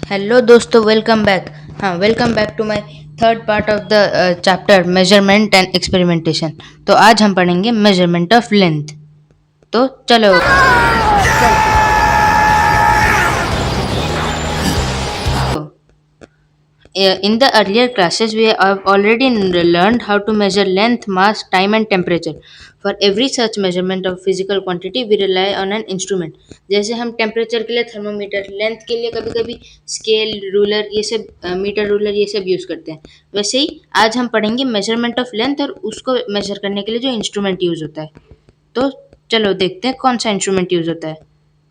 Hello दोस्तों, welcome back. हाँ, welcome back to my third part of the chapter measurement and experimentation. तो आज हम पढ़ेंगे मेजरमेंट ऑफ लेंथ। तो चलो। In the earlier classes, we have already learned how to measure length, mass, time, and temperature. For every such measurement of physical quantity, we rely on an instrument. जैसे हम temperature के लिए thermometer, length के लिए कभी कभी scale, ruler, ये सब मीटर, रूलर, ये सब यूज़ करते हैं। वैसे ही आज हम पढ़ेंगे मेजरमेंट ऑफ लेंथ और उसको मेजर करने के लिए जो इंस्ट्रूमेंट यूज़ होता है। तो चलो देखते हैं कौन सा इंस्ट्रूमेंट यूज़ होता है।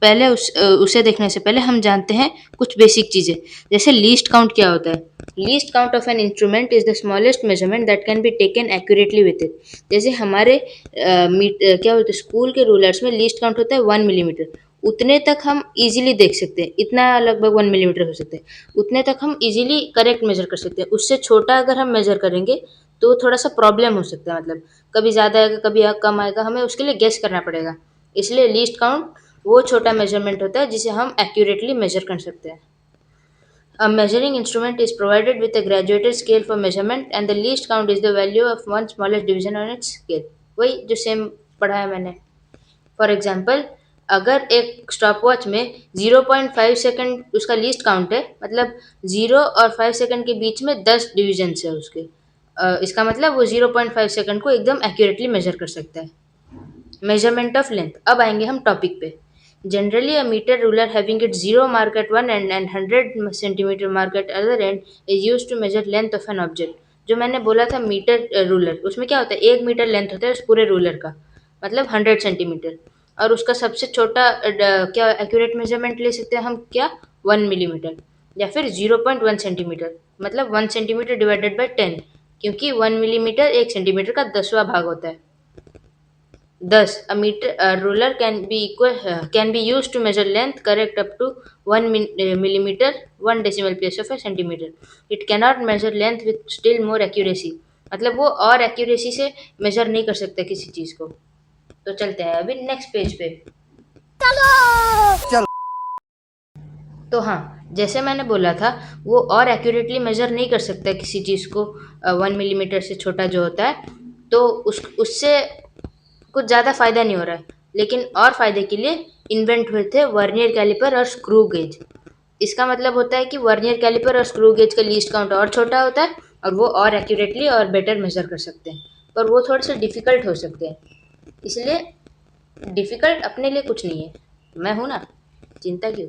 पहले उसे देखने से पहले हम जानते हैं कुछ बेसिक चीज़ें। जैसे लीस्ट काउंट क्या होता है। Least count of an instrument is the smallest measurement that can be taken accurately with it. जैसे हमारे क्या बोलते हैं, स्कूल के रूलर्स में लीस्ट काउंट होता है 1 मिलीमीटर। उतने तक हम इजीली देख सकते हैं, इतना लगभग 1 मिलीमीटर हो सकते हैं, उतने तक हम इजीली करेक्ट मेजर कर सकते हैं। उससे छोटा अगर हम मेजर करेंगे तो थोड़ा सा प्रॉब्लम हो सकता है, मतलब कभी ज़्यादा आएगा, कभी कम आएगा, हमें उसके लिए गेस करना पड़ेगा। इसलिए लीस्ट काउंट वो छोटा मेजरमेंट होता है जिसे हम एक्यूरेटली मेजर कर सकते हैं। A measuring instrument is provided with a graduated scale for measurement and the least count is the value of one smallest division on its scale। वही जो सेम पढ़ा है मैंने। फॉर एग्जाम्पल, अगर एक स्टॉप वॉच में 0.5 सेकंड उसका least count है, मतलब 0 और 5 सेकंड के बीच में 10 डिविजन्स है उसके, इसका मतलब वो 0.5 सेकंड को एकदम एक्यूरेटली मेजर कर सकता है। Measurement of length. अब आएंगे हम टॉपिक पे। Generally a metre ruler having it 0 mark at one end and 100 centimetre mark at other end is use to measure length of an object. जो मैंने बोला था मीटर रूलर, उसमें क्या होता है, 1 मीटर लेंथ होता है उस पूरे रूलर का, मतलब 100 सेंटीमीटर। और उसका सबसे छोटा क्या एक्यूरेट मेजरमेंट ले सकते हैं हम, क्या, 1 मिलीमीटर, या फिर 0.1 सेंटीमीटर, मतलब 1 सेंटीमीटर डिवाइडेड बाई 10, क्योंकि 1 मिलीमीटर 1 सेंटीमीटर का 10वां भाग होता है। Thus, a ruler can be used to measure length correct up to 1 millimeter, 1 decimal place of a centimeter. It cannot measure length with still more accuracy. मतलब वो और accuracy से major नहीं कर सकता किसी चीज को। तो चलते हैं अभी नेक्स्ट पेज पे। तो हाँ, जैसे मैंने बोला था, वो और एक्यूरेटली मेजर नहीं कर सकता किसी चीज़ को 1 मिलीमीटर से छोटा जो होता है। तो उससे कुछ ज़्यादा फ़ायदा नहीं हो रहा है, लेकिन और फ़ायदे के लिए इन्वेंट हुए थे वर्नियर कैलिपर और स्क्रू गेज। इसका मतलब होता है कि वर्नियर कैलिपर और स्क्रू गेज का लीस्ट काउंट और छोटा होता है और वो और एक्यूरेटली और बेटर मेजर कर सकते हैं, पर वो थोड़े से डिफ़िकल्ट हो सकते हैं। इसलिए डिफ़िकल्ट अपने लिए कुछ नहीं है, मैं हूँ ना, चिंता क्यों।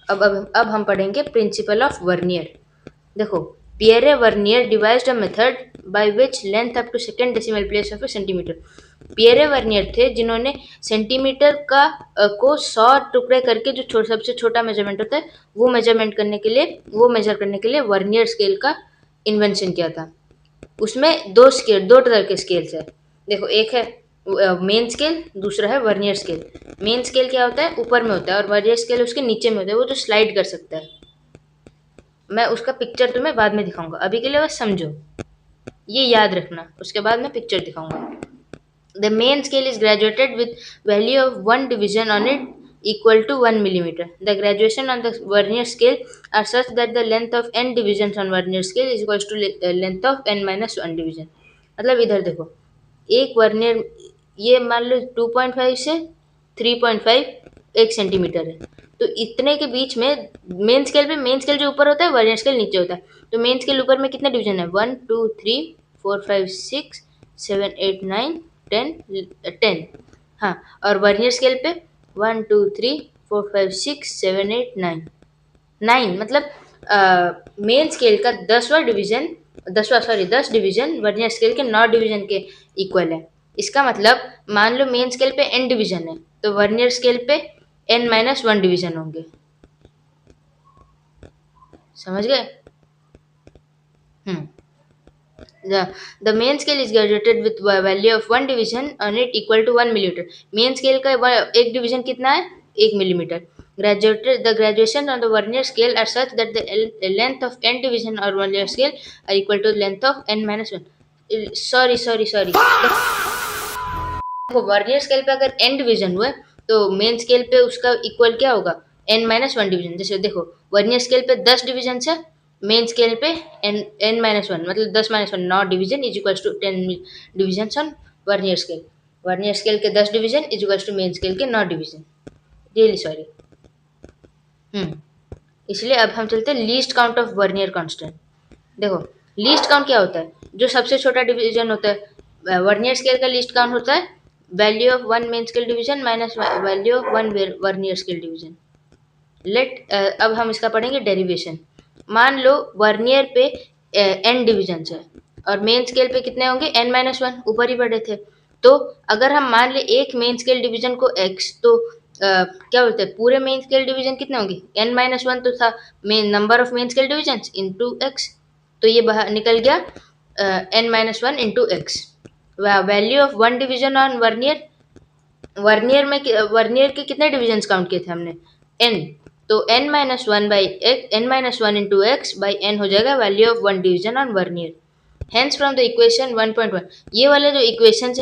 अब हम पढ़ेंगे प्रिंसिपल ऑफ वर्नियर। देखो, Pierre Vernier devised a method by which length up to second decimal place of a centimetre. Pierre Vernier थे जिन्होंने सेंटीमीटर का को 100 टुकड़े करके जो सबसे छोटा मेजरमेंट होता है वो मेजर करने के लिए वर्नियर स्केल का इन्वेंशन किया था। उसमें दो तरह के स्केल्स है। देखो, एक है मेन स्केल, दूसरा है वर्नियर स्केल। मेन स्केल क्या होता है, ऊपर में होता है, और वर्नियर स्केल उसके नीचे में होता है, वो जो स्लाइड कर सकता है। मैं उसका पिक्चर तुम्हें बाद में दिखाऊंगा, अभी के लिए बस समझो, ये याद रखना, उसके बाद मैं पिक्चर दिखाऊंगा। The main scale is graduated with value of one division on it equal to 1 millimeter. The graduation on the vernier scale are such that the length of n divisions on vernier scale is equals to length of n minus 1 division. मतलब इधर देखो, एक vernier, ये मान लो 2.5 से 3.5 1 centimetre है, तो इतने के बीच में मेन स्केल जो ऊपर होता है, वर्नियर स्केल नीचे होता है। तो मेन स्केल ऊपर में कितने डिवीजन है, 1 2 3 4 5 6 7 8 9 10 10। हाँ, और वर्नियर स्केल पे 1 2 3 4 5 6 7 8 9 9, मतलब मेन स्केल का 10वां डिवीजन, 10 डिवीजन वर्नियर स्केल के 9 डिवीजन के इक्वल है। इसका मतलब मान लो मेन स्केल पे n डिवीजन है, तो वर्नियर स्केल पे n-1 डिवीजन होंगे। समझ गए? हम्म The main scale is graduated with value of one division on it equal to 1 millimeter. Main scale का एक डिवीजन कितना है, 1 millimetre. Graduated the graduation on the vernier scale are such that the length of n division or vernier scale are equal to length of n-1। Sorry, देखो, vernier scale पे अगर n division हुआ तो main scale पे उसका equal क्या होगा, n-1 division. जैसे देखो वर्नियर स्केल पे 10 डिवीजन है, मेन स्केल पे n-1 मतलब 10-1 9 division is equal to 10 division on vernier scale. Vernier scale के 10 division is equal to main scale के 9 डिवीजन। Really sorry. इसलिए अब हम चलते हैं least count of vernier constant. देखो लीस्ट काउंट क्या होता है, जो सबसे छोटा डिवीजन होता है वर्नियर स्केल का लीस्ट काउंट होता है value of one main scale division minus value of one vernier scale division. अब हम इसका पढ़ेंगे डेरिवेशन। मान लो वर्नियर पे n डिवीजन है और मेन स्केल पे कितने होंगे n-1 ऊपर ही पढ़े थे। तो अगर हम मान ले एक मेन स्केल डिवीजन को x, तो क्या बोलते हैं पूरे मेन स्केल डिवीजन कितने होंगे n-1 तो था main number of main scale division into x, तो ये बाहर निकल गया n-1 into x. Value of one division on vernier, vernier के कितने डिवीजन काउंट किए थे हमने n, तो n-1 by n-1 into x by n हो जाएगा value of one division on vernier. Hence from the equation 1.1, ये वाले जो इक्वेशन से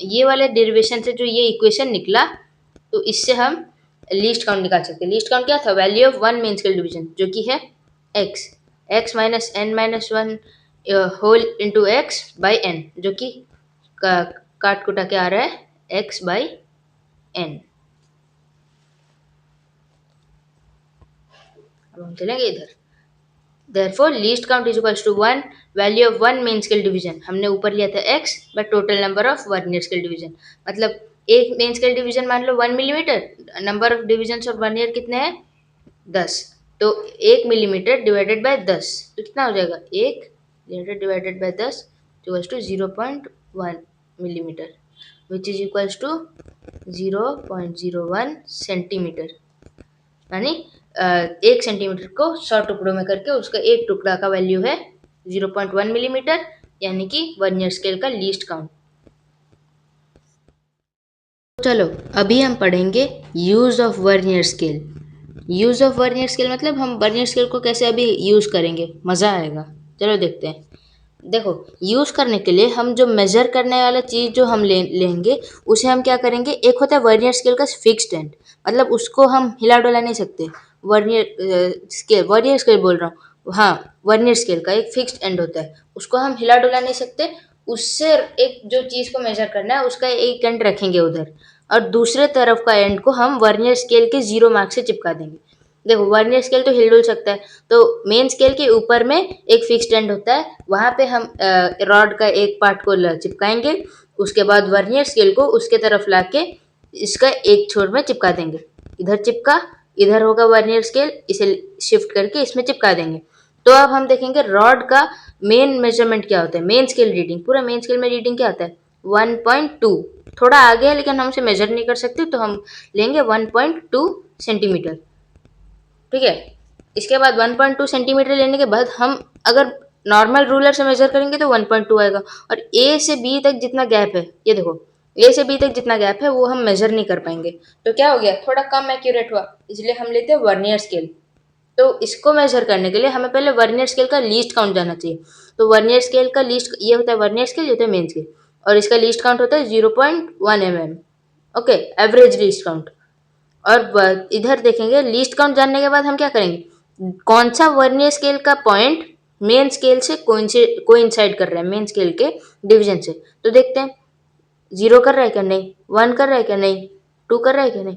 ये वाले डेरिवेशन से जो ये इक्वेशन निकला, तो इससे हम लीस्ट काउंट निकाल सकते हैं। लीस्ट काउंट क्या था, value of one main scale division जो कि है x minus n-1 whole into x by n, जो कि काट कुटा के आ रहा है x बाई n। अब हम चलेंगे इधर। Therefore least count is equals to 1 value of one main scale division। हमने ऊपर लिया था x by total number of vernier scale division। मतलब एक मेन स्केल डिवीजन मान लो 1 millimetre, number of division of vernier कितने हैं 10, तो 1 मिलीमीटर डिवाइडेड बाय 10 तो कितना हो जाएगा 1 millimetre divided by 10 equals to 0.1 millimetre which is equals to 0.01 centimetre. यानी 1 सेंटीमीटर को 100 टुकड़ों में करके उसका एक टुकड़ा का वैल्यू है 0.1 मिलीमीटर, यानी कि वर्नियर स्केल का लीस्ट काउंट। चलो अभी हम पढ़ेंगे use of vernier scale. Use of vernier scale मतलब हम वर्नियर स्केल को कैसे अभी यूज करेंगे, मज़ा आएगा। चलो देखते हैं। देखो यूज़ करने के लिए हम जो मेज़र करने वाला चीज़ जो हम लेंगे उसे हम क्या करेंगे, एक होता है वर्नियर स्केल का फिक्स्ड एंड, मतलब उसको हम हिला डुला नहीं सकते। वर्नियर स्केल बोल रहा हूँ, हाँ वर्नियर स्केल का एक फिक्स्ड एंड होता है, उसको हम हिला डुला नहीं सकते। उससे एक जो चीज़ को मेजर करना है उसका एक एंड रखेंगे उधर, और दूसरे तरफ का एंड को हम वर्नियर स्केल के 0 मार्क से चिपका देंगे। देखो वर्नियर स्केल तो हिल डुल सकता है, तो मेन स्केल के ऊपर में एक फिक्स्ड एंड होता है, वहाँ पे हम रॉड का एक पार्ट को चिपकाएंगे, उसके बाद वर्नियर स्केल को उसके तरफ लाके इसका एक छोर में चिपका देंगे। इधर चिपका, इधर होगा वर्नियर स्केल, इसे शिफ्ट करके इसमें चिपका देंगे। तो अब हम देखेंगे रॉड का मेन मेजरमेंट क्या होता है, मेन स्केल रीडिंग। पूरा मेन स्केल में रीडिंग क्या आता है 1.2, थोड़ा आगे है लेकिन हम उसे मेजर नहीं कर सकते, तो हम लेंगे 1.2 सेंटीमीटर। ठीक है, इसके बाद 1.2 सेंटीमीटर लेने के बाद हम अगर नॉर्मल रूलर से मेजर करेंगे तो 1.2 आएगा, और ए से बी तक जितना गैप है, ये देखो ए से बी तक जितना गैप है वो हम मेजर नहीं कर पाएंगे, तो क्या हो गया थोड़ा कम एक्यूरेट हुआ, इसलिए हम लेते हैं वर्नियर स्केल। तो इसको मेजर करने के लिए हमें पहले वर्नियर स्केल का लीस्ट काउंट जाना चाहिए। तो वर्नियर स्केल का लीस्ट, ये होता है वर्नियर स्केल, ये होता है मेन स्केल, और इसका लीस्ट काउंट होता है 0.1 mm। Okay, average least count. और इधर देखेंगे लीस्ट काउंट जानने के बाद हम क्या करेंगे, कौन सा वर्नियर स्केल का पॉइंट मेन स्केल से कोइंसाइड कर रहा है, मेन स्केल के डिवीजन से। तो देखते हैं 0 कर रहा है क्या, नहीं 1 कर रहा है क्या, नहीं 2 कर रहा है क्या, नहीं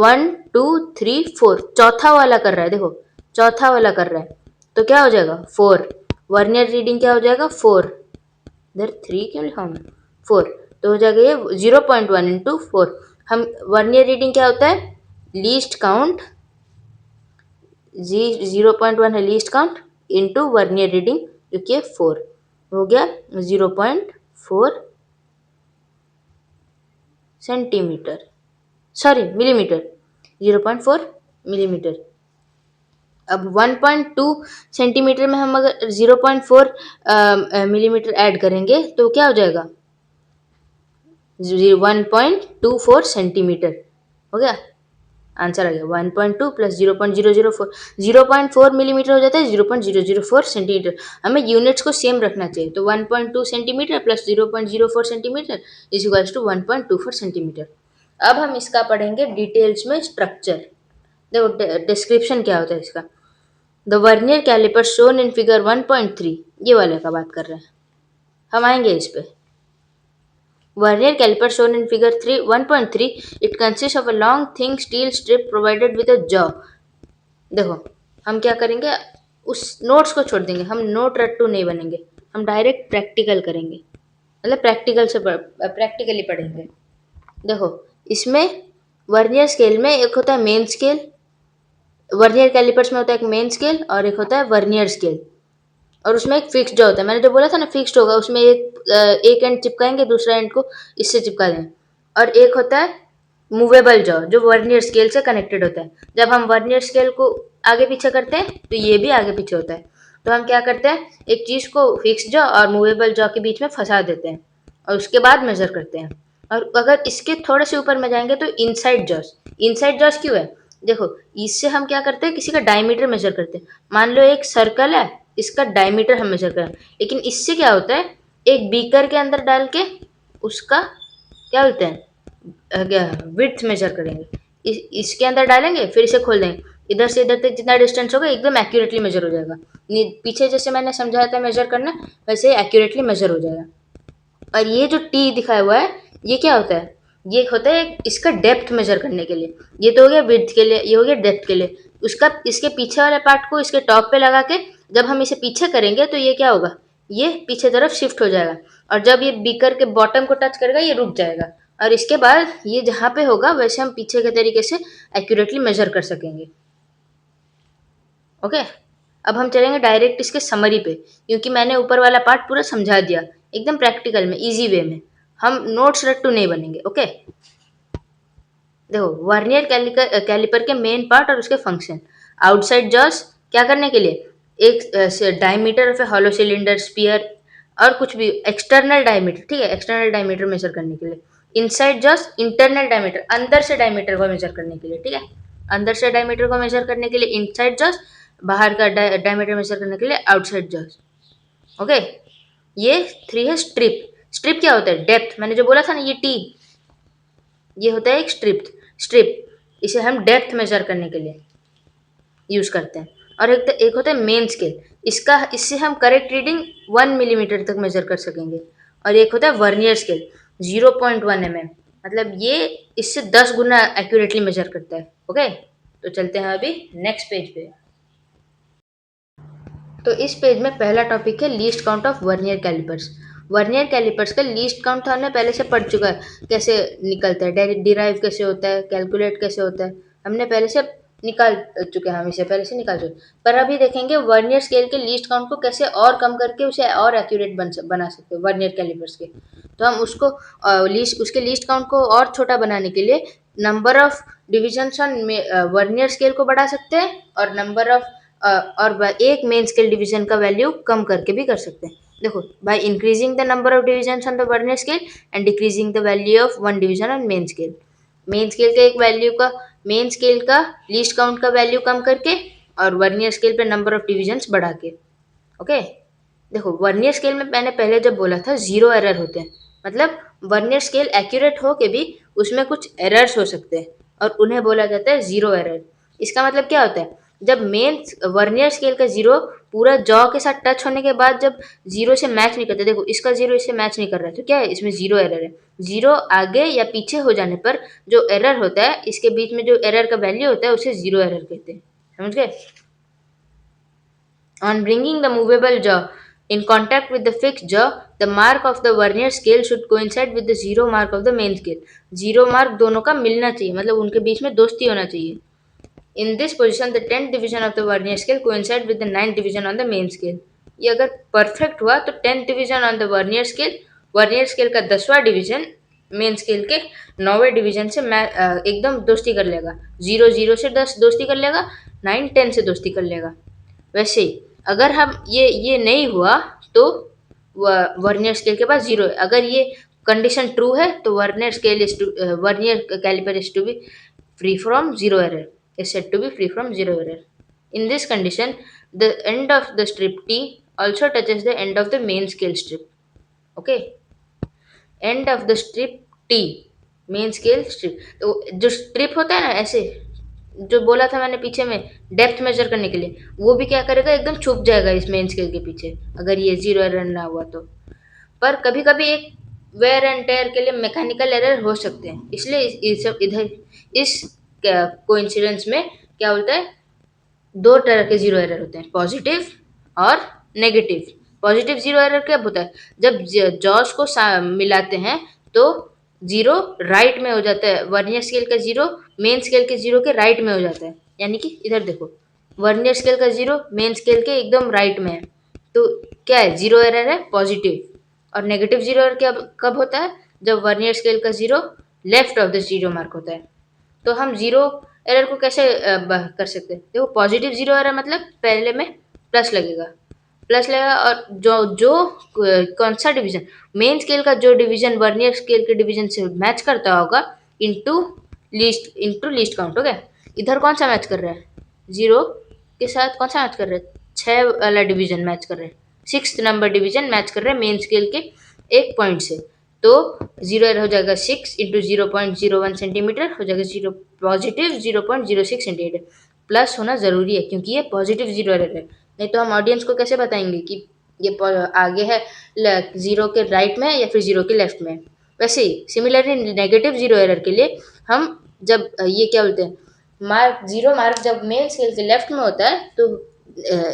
1 2 3 4 चौथा वाला कर रहा है, देखो चौथा वाला कर रहा है, तो क्या हो जाएगा 4। वर्नियर रीडिंग क्या हो जाएगा 4, इधर 3 क्यों लिखा हूँ 4, तो हो जाएगा ये 0.1 इंटू 4। हम वर्नियर रीडिंग क्या होता है, लीस्ट काउंट 0.1 है least count into vernier reading जो कि 4 हो गया 0.4 सेंटीमीटर, सॉरी मिलीमीटर, 0.4 मिलीमीटर। अब 1.2 सेंटीमीटर में हम अगर 0.4 मिलीमीटर ऐड करेंगे तो क्या हो जाएगा 1.24 सेंटीमीटर। हो गया, आंसर आ गया 1.2 प्लस 0.004, 0.4 मिलीमीटर हो जाता है 0.004 सेंटीमीटर। हमें यूनिट्स को सेम रखना चाहिए, तो 1.2 centimetre plus 0.04 centimetre is equals to 1.24 centimetre. अब हम इसका पढ़ेंगे डिटेल्स में स्ट्रक्चर। देखो डिस्क्रिप्शन क्या होता है इसका। The vernier calliper shown in figure 1.3, ये वाले का बात कर रहे हैं, हम आएंगे इस पे। Vernier caliper shown in figure 3 1.3, it consists of a long thin steel strip provided with a jaw। देखो हम क्या करेंगे, उस नोट्स को छोड़ देंगे, हम नोट रट्टू नहीं बनेंगे, हम डायरेक्ट प्रैक्टिकल करेंगे, मतलब प्रैक्टिकली पढ़ेंगे। देखो इसमें वर्नियर स्केल में एक होता है मेन स्केल, वर्नियर कैलिपर्स में होता है एक मेन स्केल और एक होता है वर्नियर स्केल, और उसमें एक फिक्स्ड होता है, मैंने जो बोला था ना फिक्स्ड होगा, उसमें एक एंड चिपकाएंगे, दूसरा एंड को इससे चिपका देंगे। और एक होता है मूवेबल जॉ जो वर्नियर स्केल से कनेक्टेड होता है। जब हम वर्नियर स्केल को आगे पीछे करते हैं तो ये भी आगे पीछे होता है। तो हम क्या करते हैं, एक चीज़ को फिक्स जॉ और मूवेबल जॉ के बीच में फंसा देते हैं और उसके बाद मेजर करते हैं। और अगर इसके थोड़े से ऊपर में जाएंगे तो इनसाइड जॉस क्यों है, देखो इससे हम क्या करते हैं, किसी का डायमीटर मेजर करते हैं। मान लो एक सर्कल है, इसका डायमीटर हम मेजर करें, लेकिन इससे क्या होता है, एक बीकर के अंदर डाल के उसका क्या बोलते हैं विड्थ मेजर करेंगे, इसके अंदर डालेंगे, फिर इसे खोल देंगे, इधर से इधर तक जितना डिस्टेंस होगा एकदम एक्यूरेटली मेजर हो जाएगा। पीछे जैसे मैंने समझाया था मेजर करना, वैसे एक्यूरेटली मेजर हो जाएगा। और ये जो टी दिखाया हुआ है, ये क्या होता है, ये होता है इसका डेप्थ मेजर करने के लिए। ये तो हो गया विड्थ के लिए, ये हो गया डेप्थ के लिए। उसका इसके पीछे वाले पार्ट को इसके टॉप पे लगा के जब हम इसे पीछे करेंगे तो ये क्या होगा, ये पीछे तरफ शिफ्ट हो जाएगा, और जब ये बीकर के बॉटम को टच करेगा ये रुक जाएगा, और इसके बाद ये जहाँ पे होगा वैसे हम पीछे के तरीके से एक्यूरेटली मेजर कर सकेंगे। ओके, अब हम चलेंगे डायरेक्ट इसके समरी पे, क्योंकि मैंने ऊपर वाला पार्ट पूरा समझा दिया एकदम प्रैक्टिकल में, इजी वे में, हम नोट्स रट्टू नहीं बनेंगे। ओके, देखो वर्नियर कैलिपर के मेन पार्ट और उसके फंक्शन। आउटसाइड जॉस क्या करने के लिए, एक diameter of a hollow cylinder sphere और कुछ भी एक्सटर्नल डायमीटर, ठीक है, एक्सटर्नल डायमीटर मेजर करने के लिए। इनसाइड जॉस इंटरनल डायमीटर, अंदर से डायमीटर को मेजर करने के लिए, ठीक है, अंदर से डायमीटर को मेजर करने के लिए इनसाइड जॉस, बाहर का डायमीटर मेजर करने के लिए आउटसाइड जॉस। ओके, ये थ्री है स्ट्रिप। स्ट्रिप क्या होता है, डेप्थ, मैंने जो बोला था ना ये टी, ये होता है एक स्ट्रिप, इसे हम डेप्थ मेजर करने के लिए यूज करते हैं। और एक होता है मेन स्केल, इससे हम करेक्ट रीडिंग 1 मिलीमीटर तक मेजर कर सकेंगे। और एक होता है वर्नियर स्केल 0.1 mm, मतलब ये इससे 10 गुना एक्यूरेटली मेजर करता है। ओके, तो चलते हैं अभी नेक्स्ट पेज पे। तो इस पेज में पहला टॉपिक है least count of vernier callipers. Vernier callipers का लीस्ट काउंट तो हमने पहले से पढ़ चुका है, कैसे निकलता है, डिराइव कैसे होता है, कैलकुलेट कैसे होता है, हमने पहले से निकाल चुके हैं, हम इसे पहले से निकाल चुके। पर अभी देखेंगे वर्नियर स्केल के लीस्ट काउंट को कैसे और कम करके उसे और एक्यूरेट बना सकते हैं वर्नियर कैलिपर्स के। तो हम उसको उसके लीस्ट काउंट को और छोटा बनाने के लिए number of divisions on vernier scale को बढ़ा सकते हैं, और नंबर ऑफ और एक मेन स्केल डिवीजन का वैल्यू कम करके भी कर सकते हैं। देखो, by increasing the number of divisions on the vernier scale and decreasing the value of one division on main scale. Main scale के एक वैल्यू का, मेन स्केल का लीस्ट काउंट का वैल्यू कम करके और वर्नियर स्केल पे नंबर ऑफ डिविजन्स बढ़ा के। ओके, देखो वर्नियर स्केल में मैंने पहले जब बोला था जीरो एरर होते हैं, मतलब वर्नियर स्केल एक्यूरेट हो के भी उसमें कुछ एरर्स हो सकते हैं और उन्हें बोला जाता है जीरो एरर। इसका मतलब क्या होता है, जब मेन वर्नियर स्केल का जीरो पूरा जॉ के साथ टच होने के बाद जब जीरो से मैच नहीं करते, देखो इसका जीरो इससे मैच नहीं कर रहा है, तो क्या है, इसमें जीरो एरर है। जीरो आगे या पीछे हो जाने पर जो एरर होता है, इसके बीच में जो एरर का वैल्यू होता है उसे जीरो एरर कहते हैं, समझ गए। On bringing the movable jaw in contact with the fixed jaw, the mark of the vernier scale should coincide with the zero mark of the main scale. Zero mark दोनों का मिलना चाहिए, मतलब उनके बीच में दोस्ती होना चाहिए। In this position, the 10th division of the vernier scale coincide with the 9th division on the main scale. ये अगर परफेक्ट हुआ तो 10th division on the vernier scale का 10वां डिवीजन मेन स्केल के 9वें डिवीजन से एकदम दोस्ती कर लेगा। 0 0 से 10 दोस्ती कर लेगा, 9 10 से दोस्ती कर लेगा। वैसे ही अगर हम ये नहीं हुआ तो वर्नियर स्केल के पास जीरो है। अगर ये कंडीशन ट्रू है तो vernier calliper is to be free from zero error, is said to be free from zero error. In this condition, the end of the strip T also touches the end of the main scale strip. Okay, end of the strip T, main scale strip, तो जो strip होता है ना ऐसे, जो बोला था मैंने पीछे में डेप्थ मेजर करने के लिए, वो भी क्या करेगा, एकदम छुप जाएगा इस मेन स्केल के पीछे, अगर ये जीरो एरर ना हुआ तो। पर कभी कभी एक वेयर एंड टेयर के लिए मैकेनिकल एरर हो सकते हैं, इसलिए इस सब इधर इस कोइंसिडेंस में क्या बोलता है, दो तरह के जीरो एरर होते हैं, पॉजिटिव और नेगेटिव। पॉजिटिव जीरो एरर कब होता है, जब जॉस को मिलाते हैं तो जीरो राइट में हो जाता है, वर्नियर स्केल का जीरो मेन स्केल के जीरो के राइट में हो जाता है। यानी कि इधर देखो, वर्नियर स्केल का जीरो मेन स्केल के एकदम राइट में है, तो क्या है, जीरो एरर है पॉजिटिव। और नेगेटिव जीरो एरर कब कब होता है, जब वर्नियर स्केल का zero left of the zero mark होता है। तो हम जीरो एरर को कैसे कर सकते हैं, देखो पॉजिटिव जीरो एरर मतलब पहले में प्लस लगेगा, प्लस लगेगा, और जो जो कौन सा डिवीजन, मेन स्केल का जो डिवीजन वर्नियर स्केल के डिवीजन से मैच करता होगा, इनटू लीस्ट काउंट। हो गया, इधर कौन सा मैच कर रहा है, जीरो के साथ कौन सा मैच कर रहा है, 6 वाला डिवीजन मैच कर रहे हैं, 6th नंबर डिवीजन मैच कर रहे हैं मेन स्केल के एक पॉइंट से। तो जीरो एरर हो जाएगा 6 × 0.01 सेंटीमीटर, हो जाएगा जीरो, पॉजिटिव 0.06 सेंटीमीटर। प्लस होना ज़रूरी है क्योंकि ये पॉजिटिव जीरो एरर है, नहीं तो हम ऑडियंस को कैसे बताएंगे कि ये आगे है जीरो के राइट में या फिर जीरो के लेफ्ट में। वैसे ही सिमिलरली नेगेटिव जीरो एरर के लिए हम जब ये क्या बोलते हैं, जीरो मार्क जब मेन स्केल के लेफ्ट में होता है तो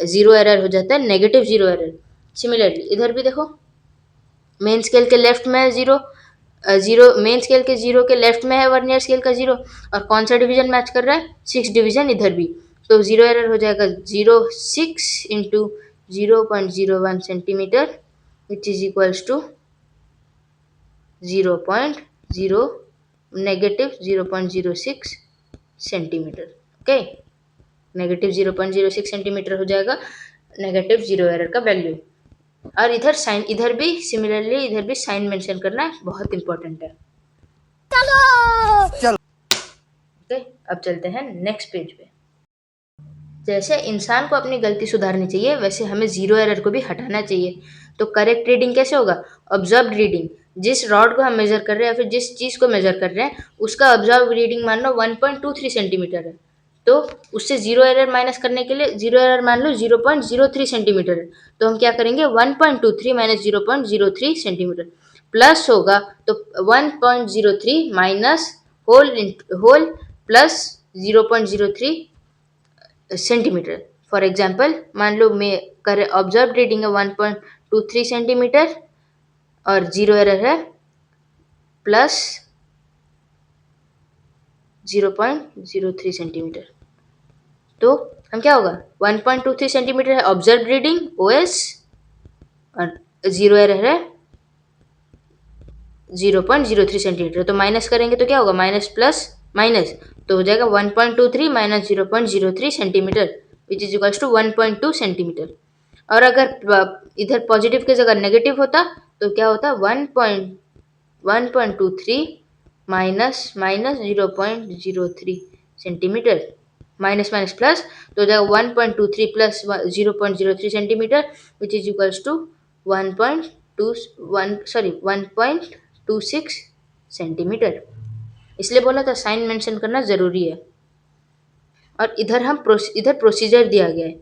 जीरो एरर हो जाता है नेगेटिव जीरो एरर। सिमिलरली इधर भी देखो, मेन स्केल के लेफ्ट में है जीरो, जीरो मेन स्केल के जीरो के लेफ्ट में है वर्नियर स्केल का जीरो, और कौन सा डिवीजन मैच कर रहा है, 6 डिवीजन इधर भी। तो जीरो एरर हो जाएगा 0.6 × 0.01 centimetre which is equals to 0.0 negative 0.06 centimetre. Okay, negative 0.06 centimetre हो जाएगा नेगेटिव जीरो एरर का वैल्यू। और इधर साइन, इधर भी सिमिलरली इधर भी साइन मेंशन करना बहुत इंपॉर्टेंट है। चलो ओके, अब चलते हैं नेक्स्ट पेज पे। जैसे इंसान को अपनी गलती सुधारनी चाहिए, वैसे हमें जीरो एरर को भी हटाना चाहिए। तो करेक्ट रीडिंग कैसे होगा, ऑब्जर्व रीडिंग, जिस रॉड को हम मेजर कर रहे हैं या फिर जिस चीज़ को मेजर कर रहे हैं उसका ऑब्जर्व रीडिंग मान लो 1.23 सेंटीमीटर है, तो उससे जीरो एरर माइनस करने के लिए जीरो एरर मान लो 0.03 सेंटीमीटर है, तो हम क्या करेंगे 1.23 माइनस 0.03 सेंटीमीटर, प्लस होगा तो 1.03 minus whole plus 0.03 centimetre. For example मान लो मैं करे ऑब्जर्व रीडिंग है 1.23 सेंटीमीटर और जीरो एरर है प्लस 0.03 सेंटीमीटर, तो हम क्या होगा 1.23 सेंटीमीटर है ऑब्जर्व रीडिंग ओएस और जीरो एरर है 0.03 सेंटीमीटर, तो माइनस करेंगे तो क्या होगा, माइनस प्लस माइनस, तो हो जाएगा 1.23 minus 0.03 centimetre which is equals to 1.2 centimetre. और अगर इधर पॉजिटिव की जगह नेगेटिव होता तो क्या होता 1.23 minus minus 0.03 centimetre, minus minus plus, तो हो जाएगा 1.23 plus 0.03 centimetre which is equals to 1.26 centimetre. इसलिए बोला था साइन मेंशन करना ज़रूरी है। और इधर इधर प्रोसीजर दिया गया है,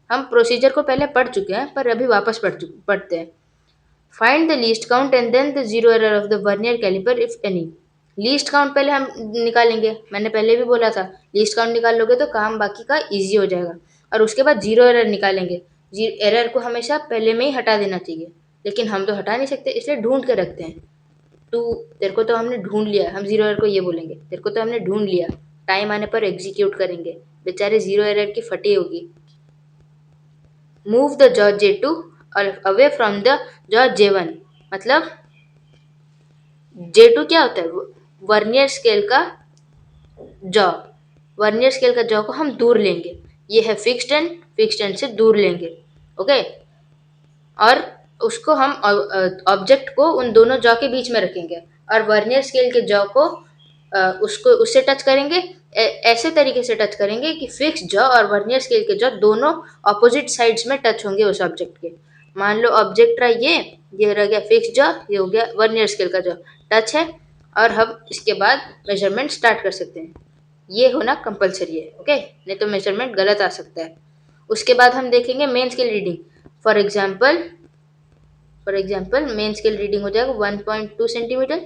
हम प्रोसीजर को पहले पढ़ चुके हैं पर अभी वापस पढ़ते हैं। Find the least count and then the zero error of the vernier calliper if any. Least count पहले हम निकालेंगे, मैंने पहले भी बोला था लीस्ट काउंट निकाल लोगे तो काम बाकी का ईजी हो जाएगा। और उसके बाद जीरो एरर निकालेंगे, एरर को हमेशा पहले में ही हटा देना चाहिए, लेकिन हम तो हटा नहीं सकते इसलिए ढूंढ के रखते हैं। तेरे को तो हमने ढूंढ लिया, हम जीरो एरर को ये बोलेंगे, तेरे को तो हमने ढूंढ लिया, टाइम आने पर एग्जीक्यूट करेंगे। बेचारे जीरो एरर की फटी होगी। मूव द जॉ J2 और away from the jaw J1, मतलब J2 क्या होता है, वर्नियर स्केल का जॉ, वर्नियर स्केल का जॉ को हम दूर लेंगे, ये है फिक्स्ड एंड से दूर लेंगे। ओके, और उसको हम ऑब्जेक्ट को उन दोनों जॉ के बीच में रखेंगे और वर्नियर स्केल के जॉ को उसको उससे टच करेंगे, ऐसे तरीके से टच करेंगे कि फिक्स जॉ और वर्नियर स्केल के जॉ दोनों ऑपोजिट साइड्स में टच होंगे उस ऑब्जेक्ट के। मान लो ऑब्जेक्ट रहा ये रह गया फिक्स जॉ, ये हो गया वर्नियर स्केल का जॉ, टच है, और हम इसके बाद मेजरमेंट स्टार्ट कर सकते हैं। ये होना कंपलसरी है, ओके, नहीं तो मेजरमेंट गलत आ सकता है। उसके बाद हम देखेंगे main scale reading. For example main scale reading हो जाएगा 1.2 सेंटीमीटर।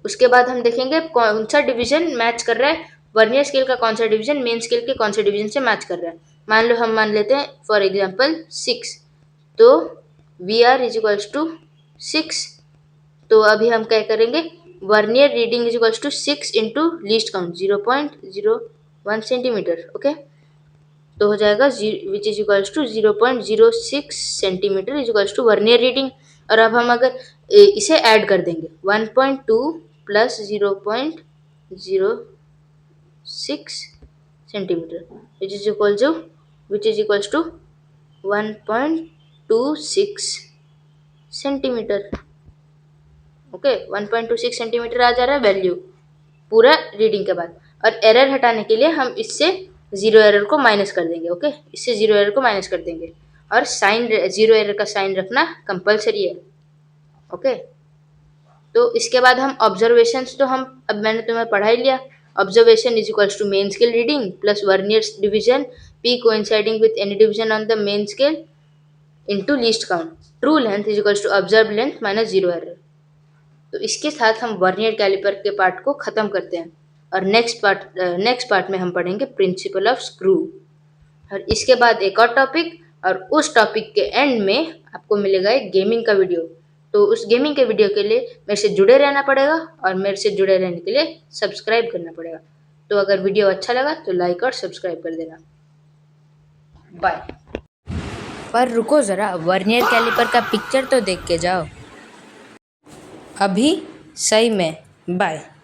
उसके बाद हम देखेंगे कौन सा डिवीजन मैच कर रहा है, वर्नियर स्केल का कौन सा डिवीजन मेन स्केल के कौन से डिवीजन से मैच कर रहा है। मान लो हम मान लेते हैं फॉर एग्जाम्पल 6, तो V R is equals to 6। तो अभी हम क्या करेंगे, vernier reading is equals to 6 into least count 0.01 centimetre, okay. तो हो जाएगा which is equals to 0.06 centimetre is equals to vernier reading. और अब हम अगर इसे ऐड कर देंगे 1.2 plus 0.06 centimetre which is equals to 1.26 centimetre, okay. 1.26 centimetre आ जा रहा है वैल्यू पूरा रीडिंग के बाद। और एरर हटाने के लिए हम इससे जीरो एरर को माइनस कर देंगे, ओके, इससे जीरो एरर को माइनस कर देंगे। और साइन जीरो एरर का साइन रखना कंपलसरी है, ओके। तो इसके बाद हम ऑब्जर्वेशंस, तो हम अब मैंने तुम्हें पढ़ा ही लिया। Observation is equals to main scale reading plus vernier division p coinciding with any division on the main scale into least count. True length is equals to observe length minus zero error. तो इसके साथ हम vernier caliper के part को ख़त्म करते हैं। और नेक्स्ट पार्ट में हम पढ़ेंगे प्रिंसिपल ऑफ स्क्रू। और इसके बाद एक और टॉपिक, और उस टॉपिक के एंड में आपको मिलेगा एक गेमिंग का वीडियो। तो उस गेमिंग के वीडियो के लिए मेरे से जुड़े रहना पड़ेगा, और मेरे से जुड़े रहने के लिए सब्सक्राइब करना पड़ेगा। तो अगर वीडियो अच्छा लगा तो लाइक और सब्सक्राइब कर देना। बाय। पर रुको ज़रा, वर्नियर कैलिपर का पिक्चर तो देख के जाओ। अभी सही में बाय।